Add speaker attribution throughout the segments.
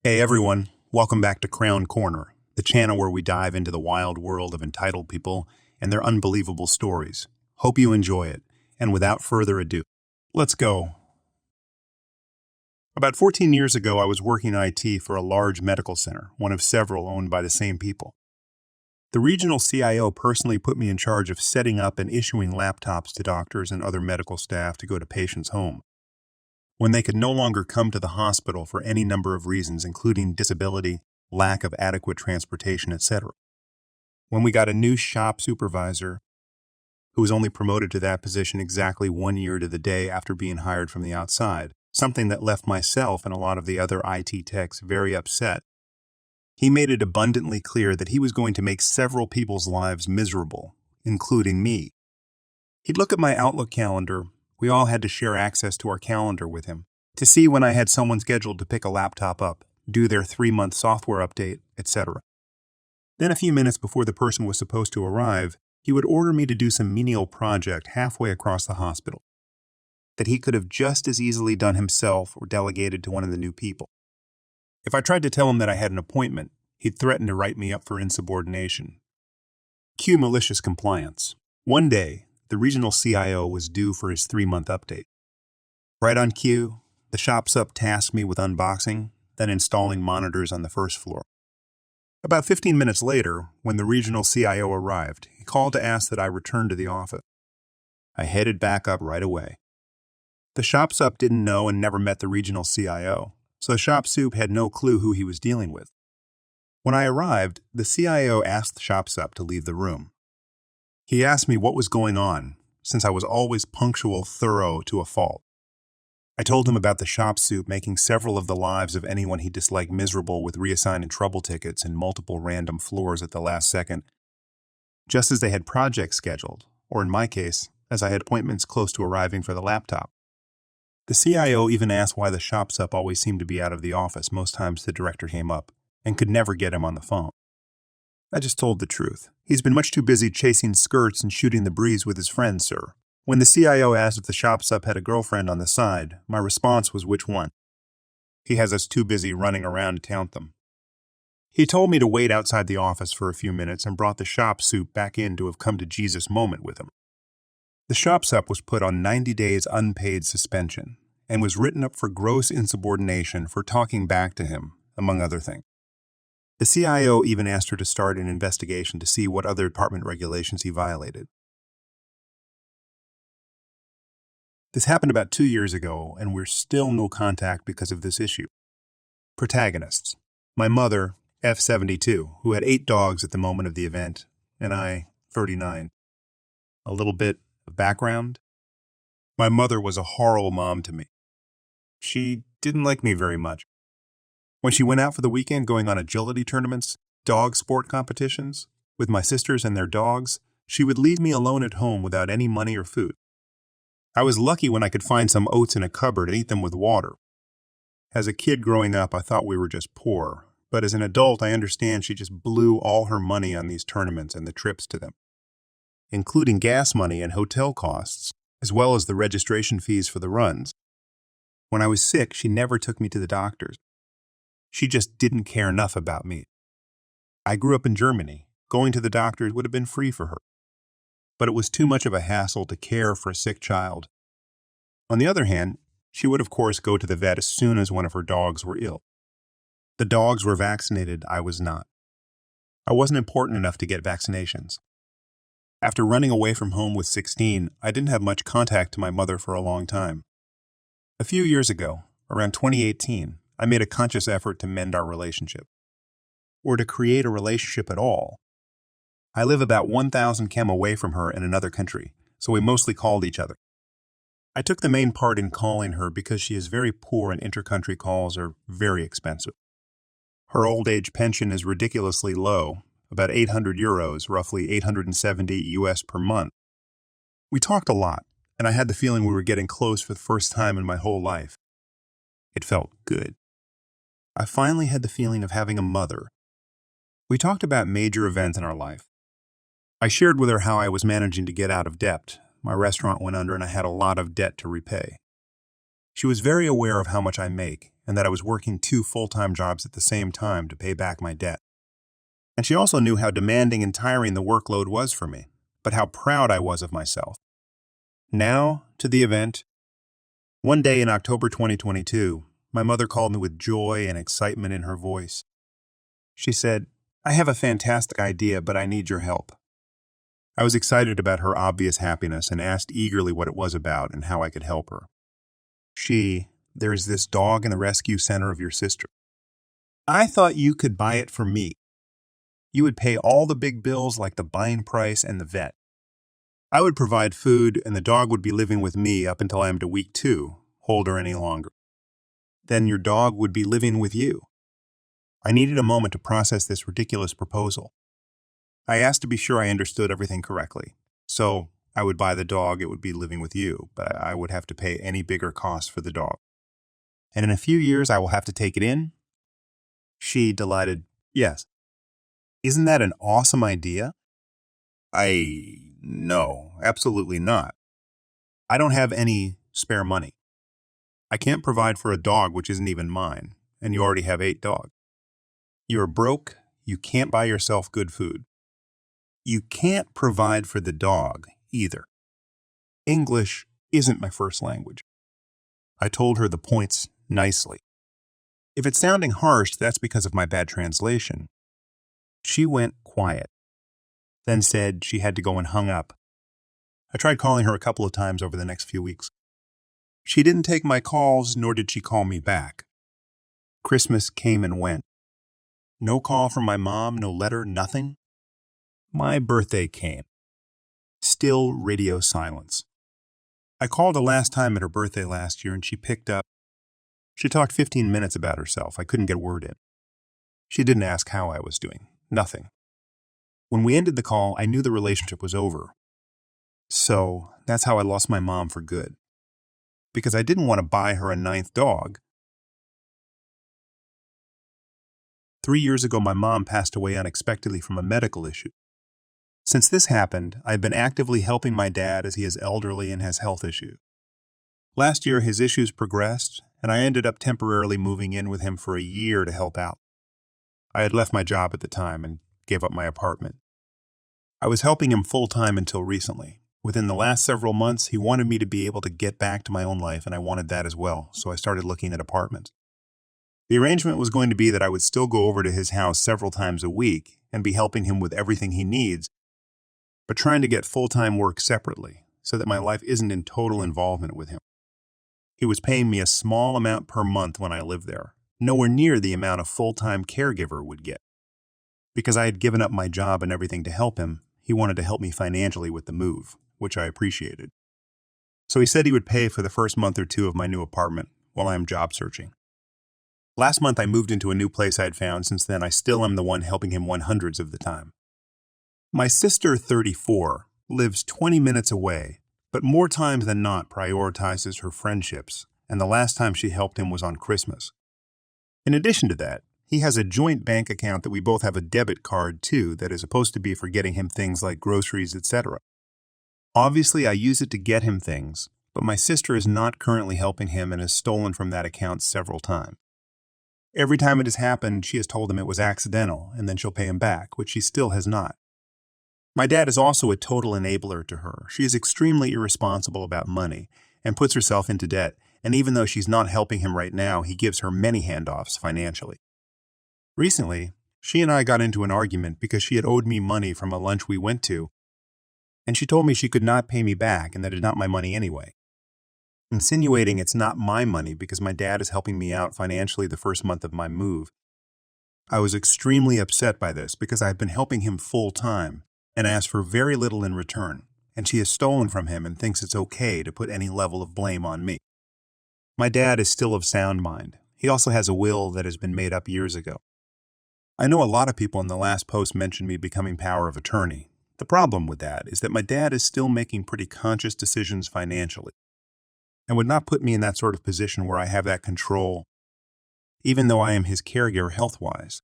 Speaker 1: Hey everyone, welcome back to K-Korner, the channel where we dive into the wild world of entitled people and their unbelievable stories. Hope you enjoy it, and without further ado, let's go. About 14 years ago, I was working IT for a large medical center, one of several owned by the same people. The regional CIO personally put me in charge of setting up and issuing laptops to doctors and other medical staff to go to patients' home when they could no longer come to the hospital for any number of reasons, including disability, lack of adequate transportation, etc. When we got a new shop supervisor, who was only promoted to that position exactly 1 year to the day after being hired from the outside, something that left myself and a lot of the other IT techs very upset, he made it abundantly clear that he was going to make several people's lives miserable, including me. He'd look at my Outlook calendar. We all had to share access to our calendar with him to see when I had someone scheduled to pick a laptop up, do their 3-month software update, etc. Then a few minutes before the person was supposed to arrive, he would order me to do some menial project halfway across the hospital that he could have just as easily done himself or delegated to one of the new people. If I tried to tell him that I had an appointment, he'd threaten to write me up for insubordination. Cue malicious compliance. One day, the regional CIO was due for his 3-month update. Right on cue, the shop sup tasked me with unboxing, then installing monitors on the first floor. About 15 minutes later, when the regional CIO arrived, he called to ask that I return to the office. I headed back up right away. The shop sup didn't know and never met the regional CIO, so the shop sup had no clue who he was dealing with. When I arrived, the CIO asked the shop sup to leave the room. He asked me what was going on, since I was always punctual, thorough to a fault. I told him about the shop sup making several of the lives of anyone he disliked miserable with reassigned and trouble tickets and multiple random floors at the last second, just as they had projects scheduled, or in my case, as I had appointments close to arriving for the laptop. The CIO even asked why the shop sup always seemed to be out of the office most times the director came up, and could never get him on the phone. I just told the truth. He's been much too busy chasing skirts and shooting the breeze with his friends, sir. When the CIO asked if the shop sup had a girlfriend on the side, my response was which one. He has us too busy running around to count them. He told me to wait outside the office for a few minutes and brought the shop sup back in to have come to Jesus moment with him. The shop sup was put on 90 days unpaid suspension and was written up for gross insubordination for talking back to him, among other things. The CIO even asked her to start an investigation to see what other department regulations he violated. This happened about 2 years ago, and we're still no contact because of this issue. Protagonists: my mother, F72, who had 8 dogs at the moment of the event, and I, 39. A little bit of background. My mother was a horrible mom to me. She didn't like me very much. When she went out for the weekend going on agility tournaments, dog sport competitions, with my sisters and their dogs, she would leave me alone at home without any money or food. I was lucky when I could find some oats in a cupboard and eat them with water. As a kid growing up, I thought we were just poor, but as an adult, I understand she just blew all her money on these tournaments and the trips to them, including gas money and hotel costs, as well as the registration fees for the runs. When I was sick, she never took me to the doctors. She just didn't care enough about me. I grew up in Germany. Going to the doctors would have been free for her. But it was too much of a hassle to care for a sick child. On the other hand, she would of course go to the vet as soon as one of her dogs were ill. The dogs were vaccinated, I was not. I wasn't important enough to get vaccinations. After running away from home with 16, I didn't have much contact to my mother for a long time. A few years ago, around 2018, I made a conscious effort to mend our relationship, or to create a relationship at all. I live about 1,000 km away from her in another country, so we mostly called each other. I took the main part in calling her because she is very poor and intercountry calls are very expensive. Her old age pension is ridiculously low, about 800 euros, roughly 870 US per month. We talked a lot, and I had the feeling we were getting close for the first time in my whole life. It felt good. I finally had the feeling of having a mother. We talked about major events in our life. I shared with her how I was managing to get out of debt. My restaurant went under and I had a lot of debt to repay. She was very aware of how much I make and that I was working 2 full-time jobs at the same time to pay back my debt. And she also knew how demanding and tiring the workload was for me, but how proud I was of myself. Now, to the event. One day in October 2022, my mother called me with joy and excitement in her voice. She said, "I have a fantastic idea, but I need your help." I was excited about her obvious happiness and asked eagerly what it was about and how I could help her. "There's this dog in the rescue center of your sister. I thought you could buy it for me. You would pay all the big bills like the buying price and the vet. I would provide food, and the dog would be living with me up until I am to week 2, hold her any longer. Then your dog would be living with you." I needed a moment to process this ridiculous proposal. I asked to be sure I understood everything correctly. So, I would buy the dog, it would be living with you, but I would have to pay any bigger cost for the dog. And in a few years, I will have to take it in? She, delighted, "Yes." "Isn't that an awesome idea?" No, absolutely not. I don't have any spare money. I can't provide for a dog which isn't even mine, and you already have 8 dogs. You're broke, you can't buy yourself good food. You can't provide for the dog, either. English isn't my first language. I told her the points nicely. If it's sounding harsh, that's because of my bad translation. She went quiet, then said she had to go and hung up. I tried calling her a couple of times over the next few weeks. She didn't take my calls, nor did she call me back. Christmas came and went. No call from my mom, no letter, nothing. My birthday came. Still radio silence. I called her last time at her birthday last year, and she picked up. She talked 15 minutes about herself. I couldn't get a word in. She didn't ask how I was doing. Nothing. When we ended the call, I knew the relationship was over. So, that's how I lost my mom for good. Because I didn't want to buy her a 9th dog. 3 years ago, my mom passed away unexpectedly from a medical issue. Since this happened, I've been actively helping my dad as he is elderly and has health issues. Last year, his issues progressed, and I ended up temporarily moving in with him for a year to help out. I had left my job at the time and gave up my apartment. I was helping him full-time until recently. Within the last several months, he wanted me to be able to get back to my own life, and I wanted that as well, so I started looking at apartments. The arrangement was going to be that I would still go over to his house several times a week and be helping him with everything he needs, but trying to get full-time work separately so that my life isn't in total involvement with him. He was paying me a small amount per month when I lived there, nowhere near the amount a full-time caregiver would get. Because I had given up my job and everything to help him, he wanted to help me financially with the move, which I appreciated. So he said he would pay for the first month or 2 of my new apartment while I am job searching. Last month I moved into a new place I had found. Since then, I still am the one helping him 100s of the time. My sister, 34, lives 20 minutes away, but more times than not prioritizes her friendships, and the last time she helped him was on Christmas. In addition to that, he has a joint bank account that we both have a debit card to that is supposed to be for getting him things like groceries, etc. Obviously, I use it to get him things, but my sister is not currently helping him and has stolen from that account several times. Every time it has happened, she has told him it was accidental, and then she'll pay him back, which she still has not. My dad is also a total enabler to her. She is extremely irresponsible about money and puts herself into debt, and even though she's not helping him right now, he gives her many handoffs financially. Recently, she and I got into an argument because she had owed me money from a lunch we went to, and she told me she could not pay me back and that it's not my money anyway, insinuating it's not my money because my dad is helping me out financially the first month of my move. I was extremely upset by this because I have been helping him full-time and asked for very little in return, and she has stolen from him and thinks it's okay to put any level of blame on me. My dad is still of sound mind. He also has a will that has been made up years ago. I know a lot of people in the last post mentioned me becoming power of attorney. The problem with that is that my dad is still making pretty conscious decisions financially and would not put me in that sort of position where I have that control, even though I am his caregiver health-wise.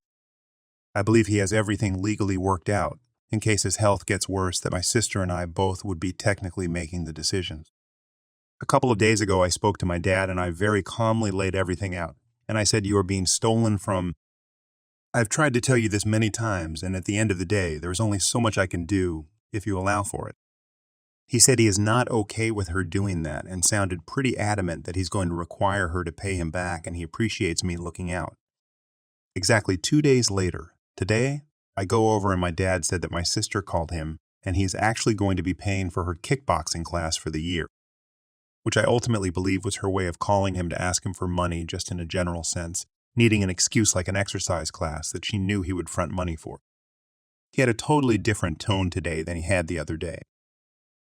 Speaker 1: I believe he has everything legally worked out in case his health gets worse that my sister and I both would be technically making the decisions. A couple of days ago, I spoke to my dad and I very calmly laid everything out. And I said, "You are being stolen from." I've tried to tell you this many times, and at the end of the day, there is only so much I can do if you allow for it. He said he is not okay with her doing that and sounded pretty adamant that he's going to require her to pay him back, and he appreciates me looking out. Exactly 2 days later, today, I go over and my dad said that my sister called him and he's actually going to be paying for her kickboxing class for the year, which I ultimately believe was her way of calling him to ask him for money just in a general sense, needing an excuse like an exercise class that she knew he would front money for. He had a totally different tone today than he had the other day.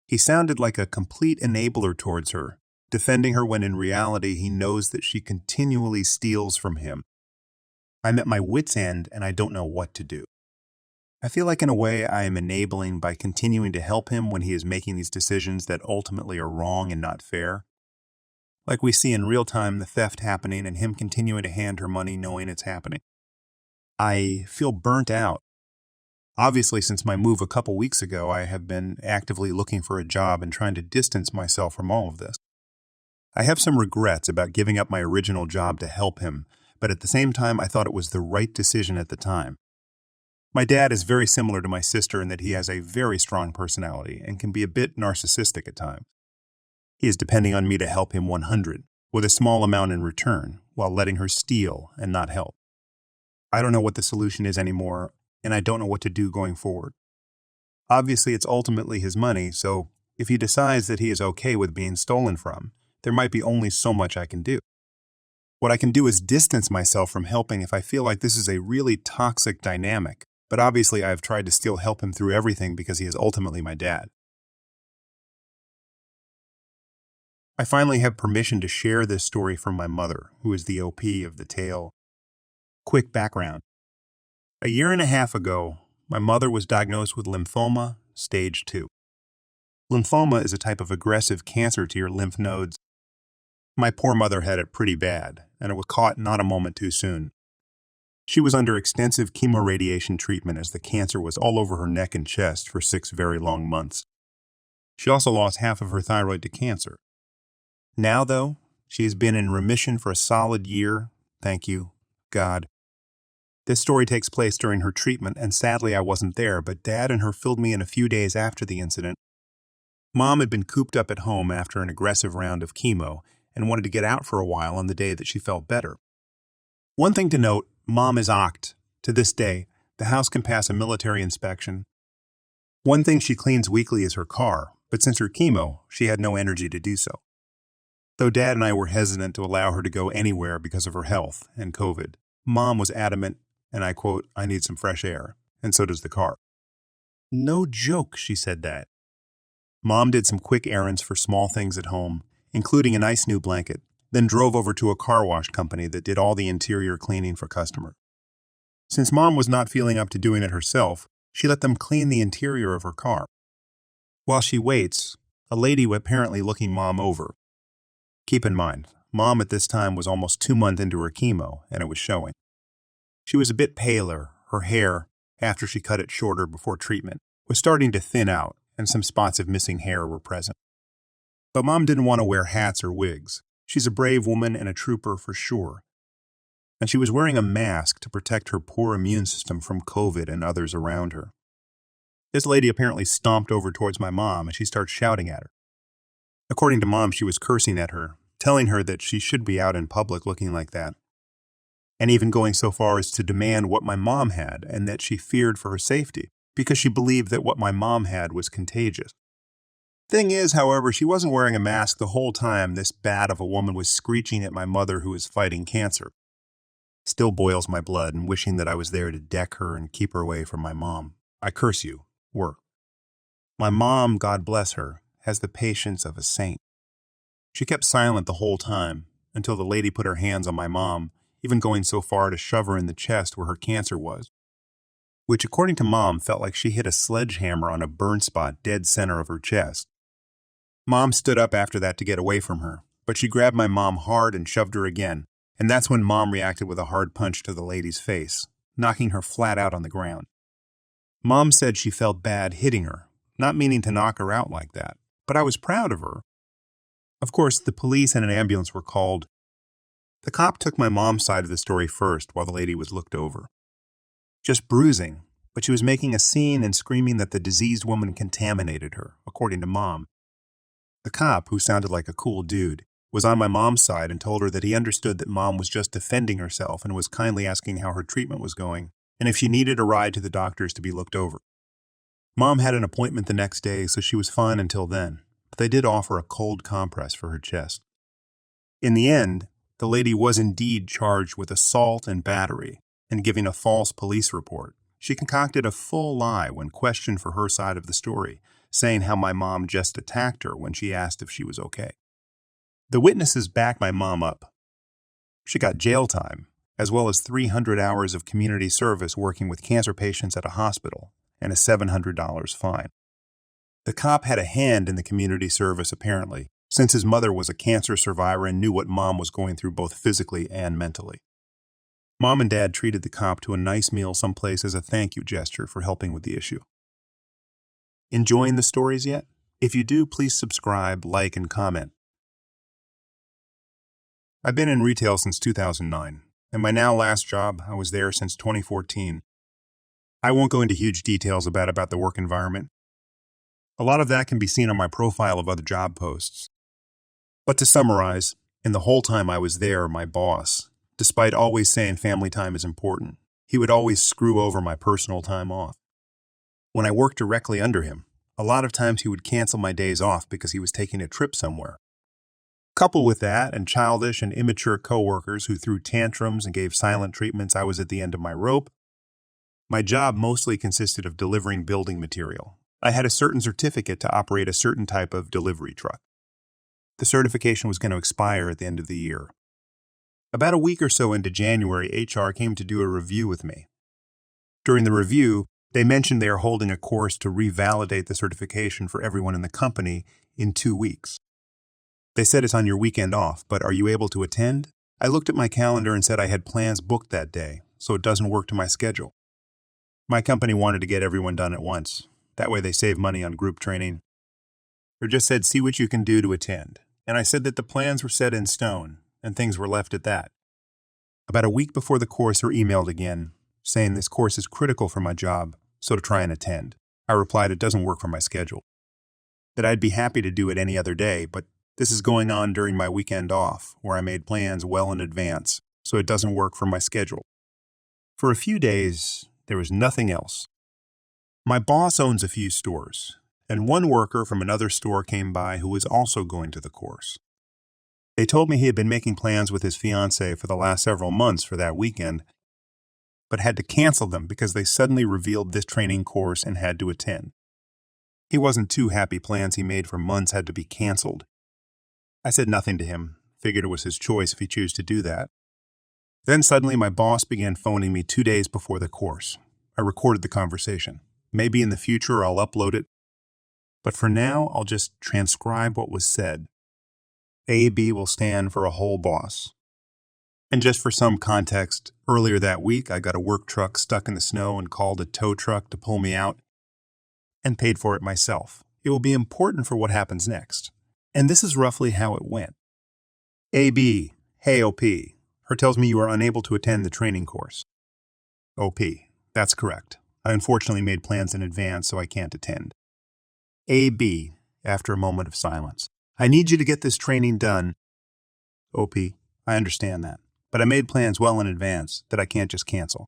Speaker 1: He sounded like a complete enabler towards her, defending her when in reality he knows that she continually steals from him. I'm at my wit's end and I don't know what to do. I feel like in a way I am enabling by continuing to help him when he is making these decisions that ultimately are wrong and not fair. Like we see in real time the theft happening and him continuing to hand her money knowing it's happening. I feel burnt out. Obviously, since my move a couple weeks ago, I have been actively looking for a job and trying to distance myself from all of this. I have some regrets about giving up my original job to help him, but at the same time, I thought it was the right decision at the time. My dad is very similar to my sister in that he has a very strong personality and can be a bit narcissistic at times. He is depending on me to help him 100, with a small amount in return, while letting her steal and not help. I don't know what the solution is anymore, and I don't know what to do going forward. Obviously, it's ultimately his money, so if he decides that he is okay with being stolen from, there might be only so much I can do. What I can do is distance myself from helping if I feel like this is a really toxic dynamic, but obviously I have tried to still help him through everything because he is ultimately my dad. I finally have permission to share this story from my mother, who is the OP of the tale. Quick background. A year and a half ago, my mother was diagnosed with lymphoma, stage 2. Lymphoma is a type of aggressive cancer to your lymph nodes. My poor mother had it pretty bad, and it was caught not a moment too soon. She was under extensive chemoradiation treatment as the cancer was all over her neck and chest for 6 very long months. She also lost half of her thyroid to cancer. Now, though, she has been in remission for a solid year, thank you, God. This story takes place during her treatment, and sadly I wasn't there, but Dad and her filled me in a few days after the incident. Mom had been cooped up at home after an aggressive round of chemo and wanted to get out for a while on the day that she felt better. One thing to note, Mom is OCT. To this day, the house can pass a military inspection. One thing she cleans weekly is her car, but since her chemo, she had no energy to do so. Though Dad and I were hesitant to allow her to go anywhere because of her health and COVID, Mom was adamant, and I quote, "I need some fresh air," and so does the car. No joke, she said that. Mom did some quick errands for small things at home, including a nice new blanket, then drove over to a car wash company that did all the interior cleaning for customers. Since Mom was not feeling up to doing it herself, she let them clean the interior of her car. While she waits, a lady was apparently looking Mom over. Keep in mind, Mom at this time was almost 2 months into her chemo, and it was showing. She was a bit paler, her hair, after she cut it shorter before treatment, was starting to thin out, and some spots of missing hair were present. But Mom didn't want to wear hats or wigs. She's a brave woman and a trooper for sure. And she was wearing a mask to protect her poor immune system from COVID and others around her. This lady apparently stomped over towards my mom and she started shouting at her. According to Mom, she was cursing at her, telling her that she should be out in public looking like that, and even going so far as to demand what my mom had and that she feared for her safety because she believed that what my mom had was contagious. Thing is, however, she wasn't wearing a mask the whole time this bat of a woman was screeching at my mother who was fighting cancer. Still boils my blood and wishing that I was there to deck her and keep her away from my mom. I curse you. Work. My mom, God bless her, has the patience of a saint. She kept silent the whole time until the lady put her hands on my mom, even going so far to shove her in the chest where her cancer was, which according to Mom felt like she hit a sledgehammer on a burn spot dead center of her chest. Mom stood up after that to get away from her, but she grabbed my mom hard and shoved her again, and that's when Mom reacted with a hard punch to the lady's face, knocking her flat out on the ground. Mom said she felt bad hitting her, not meaning to knock her out like that, but I was proud of her. Of course, the police and an ambulance were called. The cop took my mom's side of the story first while the lady was looked over. Just bruising, but she was making a scene and screaming that the diseased woman contaminated her, according to Mom. The cop, who sounded like a cool dude, was on my mom's side and told her that he understood that Mom was just defending herself and was kindly asking how her treatment was going and if she needed a ride to the doctor's to be looked over. Mom had an appointment the next day, so she was fine until then, but they did offer a cold compress for her chest. In the end, the lady was indeed charged with assault and battery and giving a false police report. She concocted a full lie when questioned for her side of the story, saying how my mom just attacked her when she asked if she was okay. The witnesses backed my mom up. She got jail time, as well as 300 hours of community service working with cancer patients at a hospital, and a $700 fine. The cop had a hand in the community service, apparently, since his mother was a cancer survivor and knew what Mom was going through both physically and mentally. Mom and Dad treated the cop to a nice meal someplace as a thank you gesture for helping with the issue. Enjoying the stories yet? If you do, please subscribe, like, and comment. I've been in retail since 2009, and my now last job, I was there since 2014. I won't go into huge details about the work environment. A lot of that can be seen on my profile of other job posts. But to summarize, in the whole time I was there, my boss, despite always saying family time is important, he would always screw over my personal time off. When I worked directly under him, a lot of times he would cancel my days off because he was taking a trip somewhere. Coupled with that and childish and immature coworkers who threw tantrums and gave silent treatments, I was at the end of my rope. My job mostly consisted of delivering building material. I had a certain certificate to operate a certain type of delivery truck. The certification was going to expire at the end of the year. About a week or so into January, HR came to do a review with me. During the review, they mentioned they are holding a course to revalidate the certification for everyone in the company in 2 weeks. They said it's on your weekend off, but are you able to attend? I looked at my calendar and said I had plans booked that day, so it doesn't work to my schedule. My company wanted to get everyone done at once. That way they save money on group training. They just said, see what you can do to attend. And I said that the plans were set in stone, and things were left at that. About a week before the course, they emailed again, saying this course is critical for my job, so to try and attend. I replied it doesn't work for my schedule. That I'd be happy to do it any other day, but this is going on during my weekend off, where I made plans well in advance, so it doesn't work for my schedule. For a few days, there was nothing else. My boss owns a few stores, and one worker from another store came by who was also going to the course. They told me he had been making plans with his fiancée for the last several months for that weekend, but had to cancel them because they suddenly revealed this training course and had to attend. He wasn't too happy plans he made for months had to be canceled. I said nothing to him, figured it was his choice if he chose to do that. Then suddenly my boss began phoning me 2 days before the course. I recorded the conversation. Maybe in the future I'll upload it, but for now I'll just transcribe what was said. AB will stand for a whole boss. And just for some context, earlier that week I got a work truck stuck in the snow and called a tow truck to pull me out and paid for it myself. It will be important for what happens next. And this is roughly how it went. AB, hey OP, her tells me you are unable to attend the training course. OP, that's correct. I unfortunately made plans in advance, so I can't attend. AB, after a moment of silence, I need you to get this training done. OP, I understand that, but I made plans well in advance that I can't just cancel.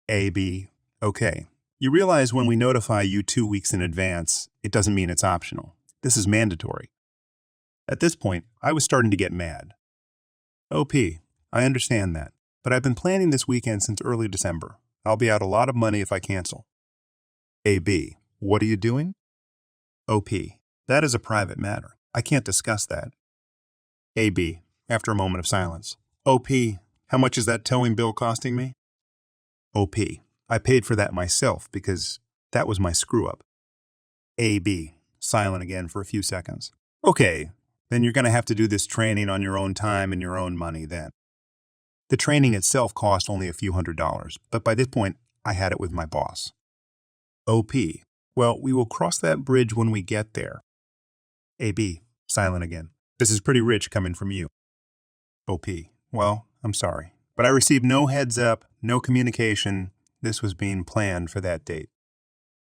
Speaker 1: AB, okay. You realize when we notify you 2 weeks in advance, it doesn't mean it's optional. This is mandatory. At this point, I was starting to get mad. OP, I understand that, but I've been planning this weekend since early December. I'll be out a lot of money if I cancel. AB, what are you doing? OP, that is a private matter. I can't discuss that. AB, after a moment of silence. OP, how much is that towing bill costing me? OP, I paid for that myself because that was my screw-up. AB, silent again for a few seconds. Okay, then you're going to have to do this training on your own time and your own money then. The training itself cost only a few $100s, but by this point, I had it with my boss. OP, well, we will cross that bridge when we get there. AB, silent again. This is pretty rich coming from you. OP, Well, I'm sorry. But I received no heads up, no communication. This was being planned for that date.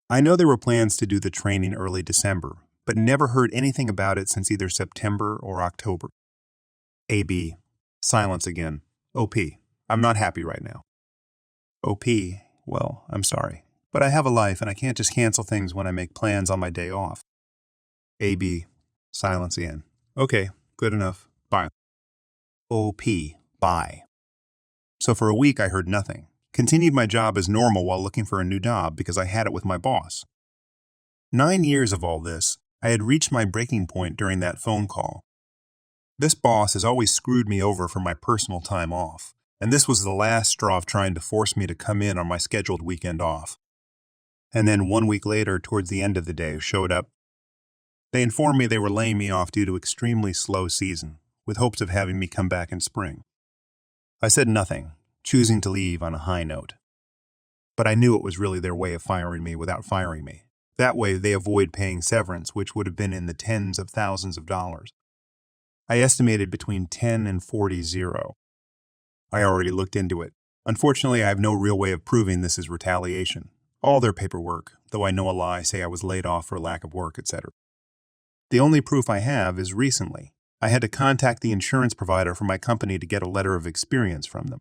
Speaker 1: I know there were plans to do the training early December, but never heard anything about it since either September or October. AB. Silence again. OP. I'm not happy right now. OP. Well, I'm sorry. But I have a life and I can't just cancel things when I make plans on my day off. AB. Silence again. Okay, good enough. Bye. OP. Bye. So for a week I heard nothing. Continued my job as normal while looking for a new job because I had it with my boss. 9 years of all this, I had reached my breaking point during that phone call. This boss has always screwed me over for my personal time off, and this was the last straw of trying to force me to come in on my scheduled weekend off. And then 1 week later, towards the end of the day, showed up. They informed me they were laying me off due to extremely slow season, with hopes of having me come back in spring. I said nothing, choosing to leave on a high note. But I knew it was really their way of firing me without firing me. That way they avoid paying severance, which would have been in the tens of thousands of dollars. I estimated between 10 and 40 zero. I already looked into it. Unfortunately, I have no real way of proving this is retaliation. All their paperwork, though I know a lie, say I was laid off for lack of work, etc. The only proof I have is recently. I had to contact the insurance provider for my company to get a letter of experience from them.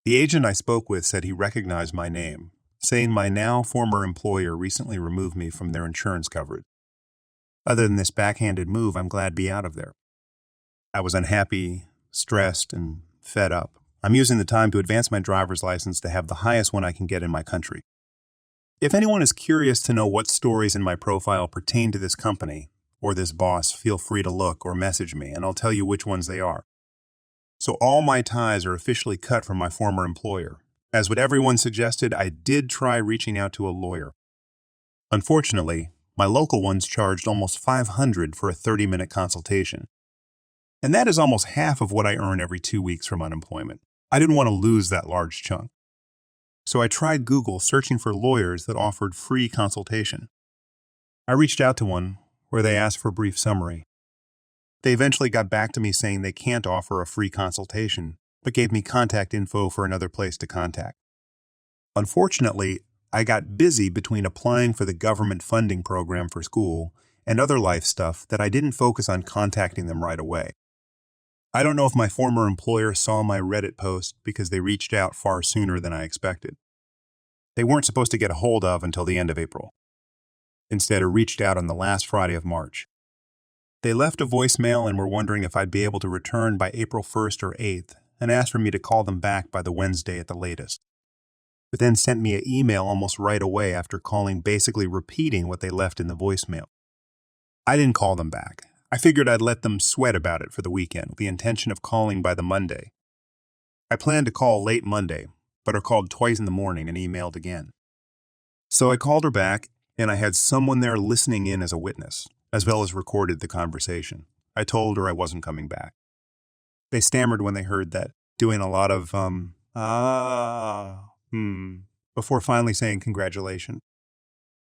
Speaker 1: The agent I spoke with said he recognized my name, saying my now former employer recently removed me from their insurance coverage. Other than this backhanded move, I'm glad to be out of there. I was unhappy, stressed, and fed up. I'm using the time to advance my driver's license to have the highest one I can get in my country. If anyone is curious to know what stories in my profile pertain to this company or this boss, feel free to look or message me, and I'll tell you which ones they are. So all my ties are officially cut from my former employer. As what everyone suggested, I did try reaching out to a lawyer. Unfortunately, my local ones charged almost $500 for a 30-minute consultation. And that is almost half of what I earn every 2 weeks from unemployment. I didn't want to lose that large chunk. So I tried Google searching for lawyers that offered free consultation. I reached out to one where they asked for a brief summary. They eventually got back to me saying they can't offer a free consultation, but gave me contact info for another place to contact. Unfortunately, I got busy between applying for the government funding program for school and other life stuff that I didn't focus on contacting them right away. I don't know if my former employer saw my Reddit post because they reached out far sooner than I expected. They weren't supposed to get a hold of until the end of April. Instead, it reached out on the last Friday of March. They left a voicemail and were wondering if I'd be able to return by April 1st or 8th and asked for me to call them back by the Wednesday at the latest. But then sent me an email almost right away after calling, basically repeating what they left in the voicemail. I didn't call them back. I figured I'd let them sweat about it for the weekend with the intention of calling by the Monday. I planned to call late Monday, but I called twice in the morning and emailed again. So I called her back, and I had someone there listening in as a witness, as well as recorded the conversation. I told her I wasn't coming back. They stammered when they heard that, doing a lot of, before finally saying congratulations.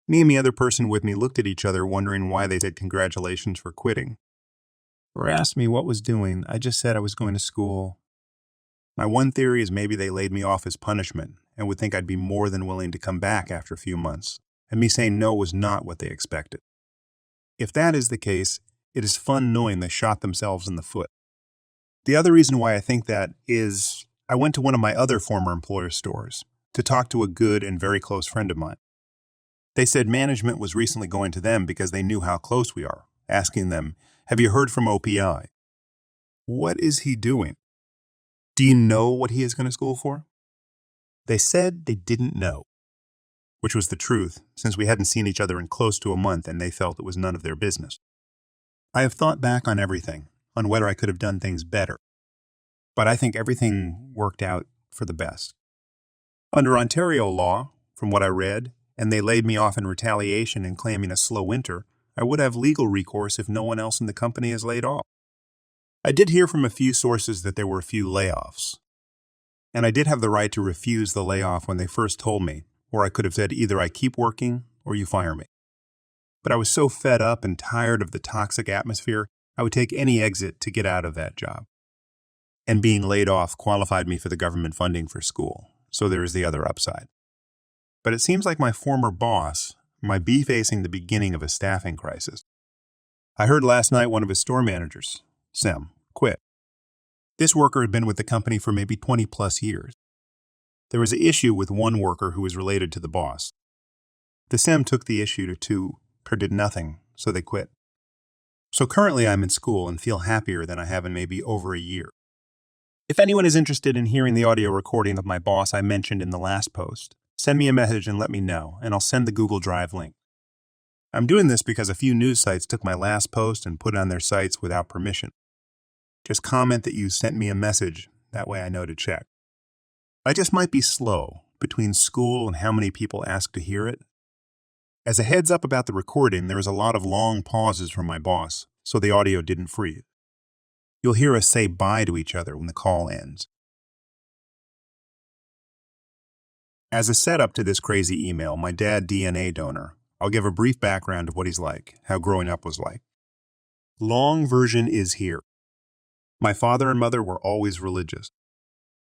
Speaker 1: Me and the other person with me looked at each other wondering why they said congratulations for quitting. Or asked me what was doing. I just said I was going to school. My one theory is maybe they laid me off as punishment and would think I'd be more than willing to come back after a few months, and me saying no was not what they expected. If that is the case, it is fun knowing they shot themselves in the foot. The other reason why I think that is I went to one of my other former employer's stores to talk to a good and very close friend of mine. They said management was recently going to them because they knew how close we are, asking them, "Have you heard from OPI? What is he doing? Do you know what he is going to school for?" They said they didn't know, which was the truth, since we hadn't seen each other in close to a month and they felt it was none of their business. I have thought back on everything, on whether I could have done things better, but I think everything worked out for the best. Under Ontario law, from what I read, and they laid me off in retaliation and claiming a slow winter, I would have legal recourse if no one else in the company is laid off. I did hear from a few sources that there were a few layoffs, and I did have the right to refuse the layoff when they first told me, or I could have said either I keep working or you fire me. But I was so fed up and tired of the toxic atmosphere, I would take any exit to get out of that job. And being laid off qualified me for the government funding for school, so there is the other upside. But it seems like my former boss might be facing the beginning of a staffing crisis. I heard last night one of his store managers, Sem, quit. This worker had been with the company for maybe 20 plus years. There was an issue with one worker who was related to the boss. The Sem took the issue to or did nothing, so they quit. So currently I'm in school and feel happier than I have in maybe over a year. If anyone is interested in hearing the audio recording of my boss I mentioned in the last post, send me a message and let me know, and I'll send the Google Drive link. I'm doing this because a few news sites took my last post and put it on their sites without permission. Just comment that you sent me a message, that way I know to check. I just might be slow between school and how many people ask to hear it. As a heads up about the recording, there is a lot of long pauses from my boss, so the audio didn't freeze. You'll hear us say bye to each other when the call ends. As a setup to this crazy email, my dad, DNA donor, I'll give a brief background of what he's like, how growing up was like. Long version is here. My father and mother were always religious.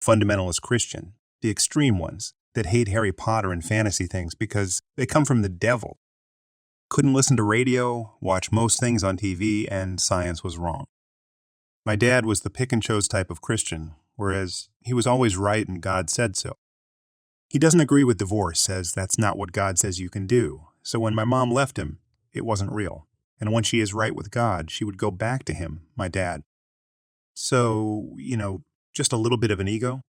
Speaker 1: Fundamentalist Christian, the extreme ones that hate Harry Potter and fantasy things because they come from the devil. Couldn't listen to radio, watch most things on TV, and science was wrong. My dad was the pick and chose type of Christian, whereas he was always right and God said so. He doesn't agree with divorce, says that's not what God says you can do. So when my mom left him, it wasn't real. And when she is right with God, she would go back to him, my dad. So, just a little bit of an ego.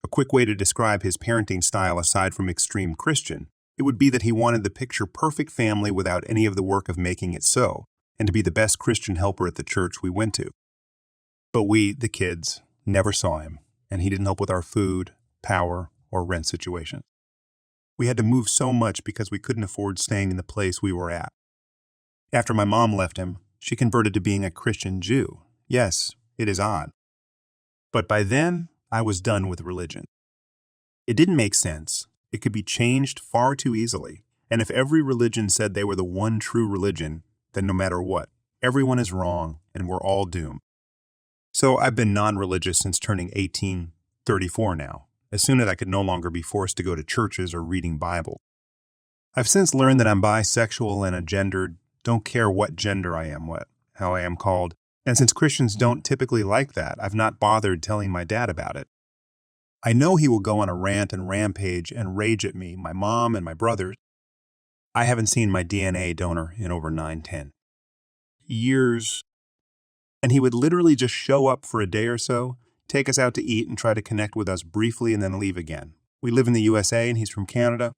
Speaker 1: A quick way to describe his parenting style aside from extreme Christian, it would be that he wanted the picture-perfect family without any of the work of making it so, and to be the best Christian helper at the church we went to. But we, the kids, never saw him, and he didn't help with our food, power, or rent situation. We had to move so much because we couldn't afford staying in the place we were at. After my mom left him, she converted to being a Christian Jew. Yes, it is odd. But by then, I was done with religion. It didn't make sense. It could be changed far too easily. And if every religion said they were the one true religion, then no matter what, everyone is wrong and we're all doomed. So I've been non-religious since turning 18, 34 now, as soon as I could no longer be forced to go to churches or reading Bible. I've since learned that I'm bisexual and agendered, don't care what gender I am, how I am called, and since Christians don't typically like that, I've not bothered telling my dad about it. I know he will go on a rant and rampage and rage at me, my mom, and my brothers. I haven't seen my DNA donor in over 9-10 years, and he would literally just show up for a day or so, take us out to eat and try to connect with us briefly and then leave again. We live in the USA and he's from Canada.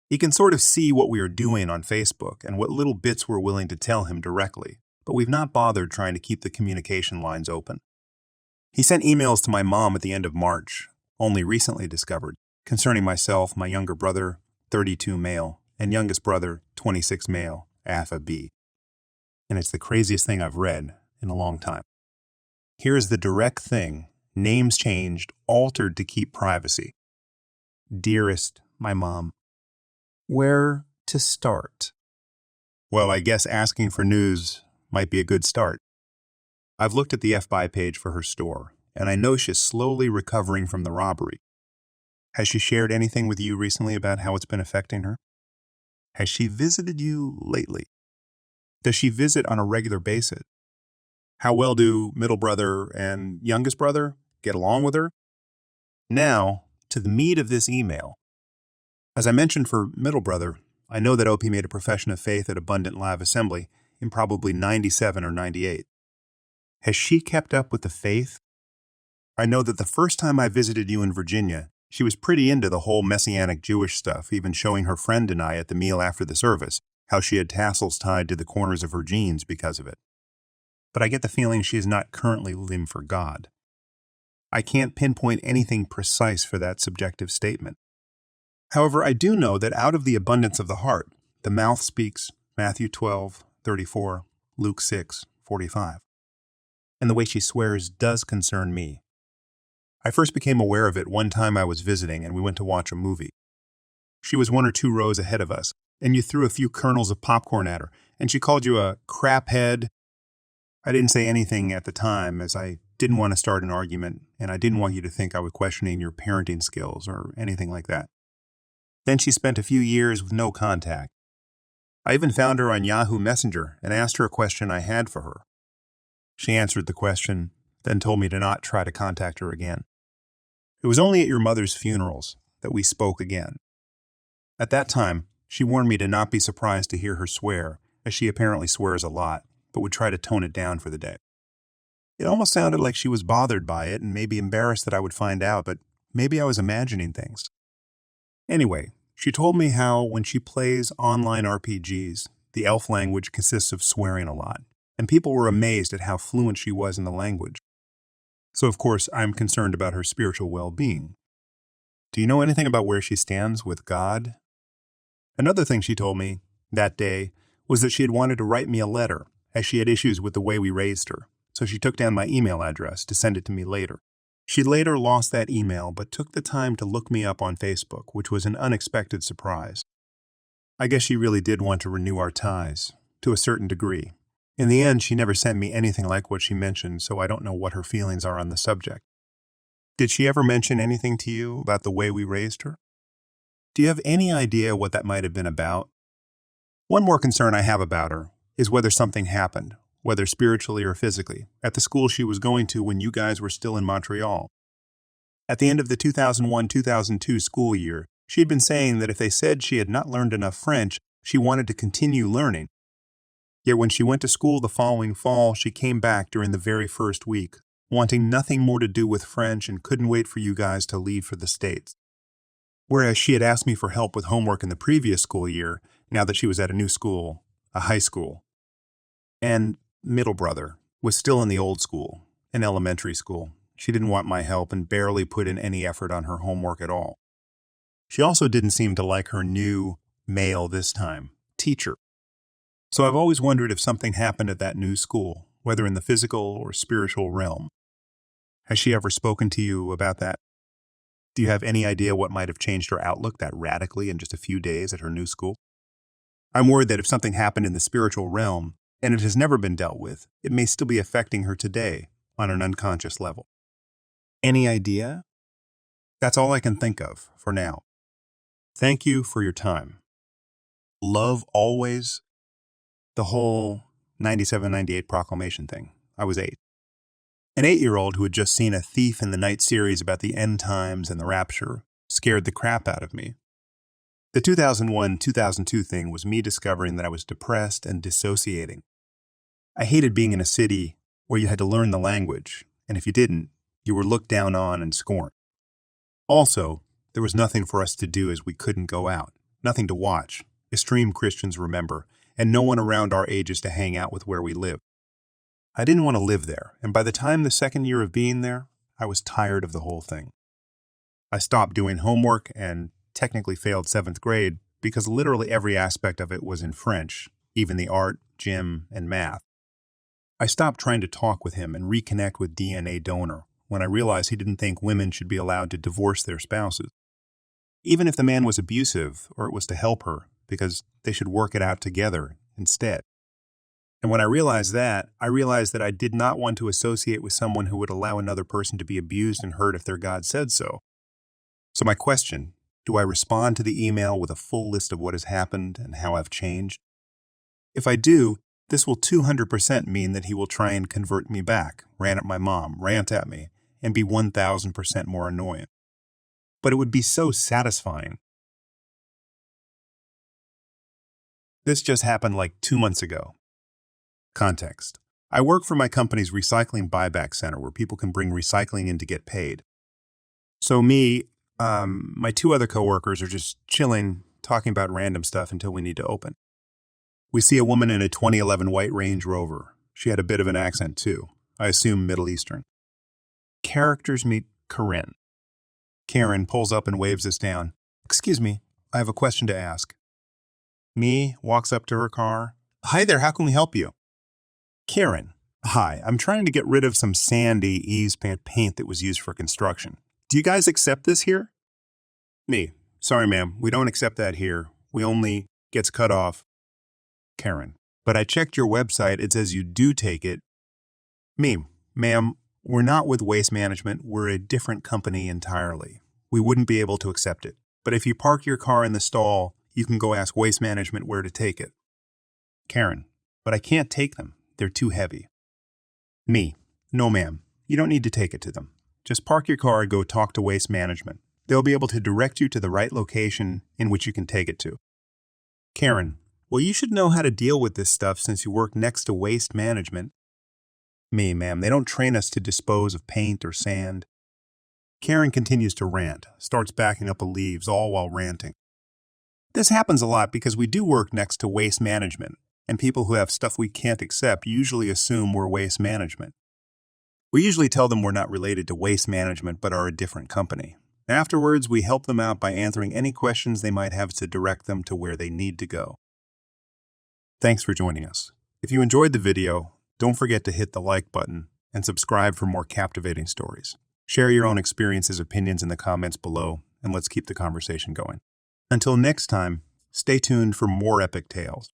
Speaker 1: He can sort of see what we are doing on Facebook and what little bits we're willing to tell him directly, but we've not bothered trying to keep the communication lines open. He sent emails to my mom at the end of March, only recently discovered, concerning myself, my younger brother, 32 male, and youngest brother, 26 male, Alpha B. And it's the craziest thing I've read in a long time. Here's the direct thing, names changed, altered to keep privacy. Dearest, my mom. Where to start? Well, I guess asking for news might be a good start. I've looked at the FBI page for her store, and I know she's slowly recovering from the robbery. Has she shared anything with you recently about how it's been affecting her? Has she visited you lately? Does she visit on a regular basis? How well do middle brother and youngest brother get along with her? Now, to the meat of this email. As I mentioned for middle brother, I know that OP made a profession of faith at Abundant Live Assembly in probably 97 or 98. Has she kept up with the faith? I know that the first time I visited you in Virginia, she was pretty into the whole Messianic Jewish stuff, even showing her friend and I at the meal after the service how she had tassels tied to the corners of her jeans because of it. But I get the feeling she is not currently living for God. I can't pinpoint anything precise for that subjective statement. However, I do know that out of the abundance of the heart, the mouth speaks, Matthew 12:34, Luke 6:45. And the way she swears does concern me. I first became aware of it one time I was visiting and we went to watch a movie. She was 1 or 2 rows ahead of us, and you threw a few kernels of popcorn at her, and she called you a craphead. I didn't say anything at the time, as I didn't want to start an argument, and I didn't want you to think I was questioning your parenting skills or anything like that. Then she spent a few years with no contact. I even found her on Yahoo Messenger and asked her a question I had for her. She answered the question, then told me to not try to contact her again. It was only at your mother's funerals that we spoke again. At that time, she warned me to not be surprised to hear her swear, as she apparently swears a lot, but would try to tone it down for the day. It almost sounded like she was bothered by it and maybe embarrassed that I would find out, but maybe I was imagining things. Anyway, she told me how when she plays online RPGs, the elf language consists of swearing a lot, and people were amazed at how fluent she was in the language. So of course, I'm concerned about her spiritual well-being. Do you know anything about where she stands with God? Another thing she told me that day was that she had wanted to write me a letter, as she had issues with the way we raised her, so she took down my email address to send it to me later. She later lost that email, but took the time to look me up on Facebook, which was an unexpected surprise. I guess she really did want to renew our ties, to a certain degree. In the end, she never sent me anything like what she mentioned, so I don't know what her feelings are on the subject. Did she ever mention anything to you about the way we raised her? Do you have any idea what that might have been about? One more concern I have about her is whether something happened, whether spiritually or physically, at the school she was going to when you guys were still in Montreal. At the end of the 2001-2002 school year, she had been saying that if they said she had not learned enough French, she wanted to continue learning. Yet when she went to school the following fall, she came back during the very first week, wanting nothing more to do with French and couldn't wait for you guys to leave for the States. Whereas she had asked me for help with homework in the previous school year, now that she was at a new school, a high school. And middle brother was still in the old school, an elementary school. She didn't want my help and barely put in any effort on her homework at all. She also didn't seem to like her new, male this time, teacher. So I've always wondered if something happened at that new school, whether in the physical or spiritual realm. Has she ever spoken to you about that? Do you have any idea what might have changed her outlook that radically in just a few days at her new school? I'm worried that if something happened in the spiritual realm, and it has never been dealt with, it may still be affecting her today on an unconscious level. Any idea? That's all I can think of for now. Thank you for your time. Love always. The whole 97-98 proclamation thing. I was 8. An 8-year-old who had just seen a Thief in the Night series about the end times and the rapture scared the crap out of me. The 2001-2002 thing was me discovering that I was depressed and dissociating. I hated being in a city where you had to learn the language, and if you didn't, you were looked down on and scorned. Also, there was nothing for us to do as we couldn't go out, nothing to watch, extreme Christians remember, and no one around our ages to hang out with where we lived. I didn't want to live there, and by the time the second year of being there, I was tired of the whole thing. I stopped doing homework and technically failed 7th grade because literally every aspect of it was in French, even the art, gym, and math. I stopped trying to talk with him and reconnect with DNA donor when I realized he didn't think women should be allowed to divorce their spouses. Even if the man was abusive or it was to help her, because they should work it out together instead. And when I realized that I did not want to associate with someone who would allow another person to be abused and hurt if their God said so. So my question, do I respond to the email with a full list of what has happened and how I've changed? If I do, this will 200% mean that he will try and convert me back, rant at my mom, rant at me, and be 1,000% more annoying. But it would be so satisfying. This just happened like 2 months ago. Context. I work for my company's recycling buyback center where people can bring recycling in to get paid. So my 2 other coworkers are just chilling, talking about random stuff until we need to open. We see a woman in a 2011 white Range Rover. She had a bit of an accent too. I assume Middle Eastern. Characters meet Corinne. Karen pulls up and waves us down. Excuse me, I have a question to ask. Me walks up to her car. Hi there, how can we help you? Karen, hi, I'm trying to get rid of some sandy ease paint that was used for construction. Do you guys accept this here? Me, sorry ma'am, we don't accept that here. We only gets cut off. Karen, but I checked your website, it says you do take it. Me, ma'am, We're not with Waste Management, we're a different company entirely. We wouldn't be able to accept it. But if you park your car in the stall, you can go ask Waste Management where to take it. Karen, but I can't take them. They're too heavy. Me, no ma'am, you don't need to take it to them. Just park your car and go talk to Waste Management. They'll be able to direct you to the right location in which you can take it to. Karen, well, you should know how to deal with this stuff since you work next to Waste Management. Me, ma'am, they don't train us to dispose of paint or sand. Karen continues to rant, starts backing up the leaves, all while ranting. This happens a lot because we do work next to Waste Management, and people who have stuff we can't accept usually assume we're Waste Management. We usually tell them we're not related to Waste Management but are a different company. Afterwards, we help them out by answering any questions they might have to direct them to where they need to go. Thanks for joining us. If you enjoyed the video, don't forget to hit the like button and subscribe for more captivating stories. Share your own experiences, opinions in the comments below, and let's keep the conversation going. Until next time, stay tuned for more epic tales.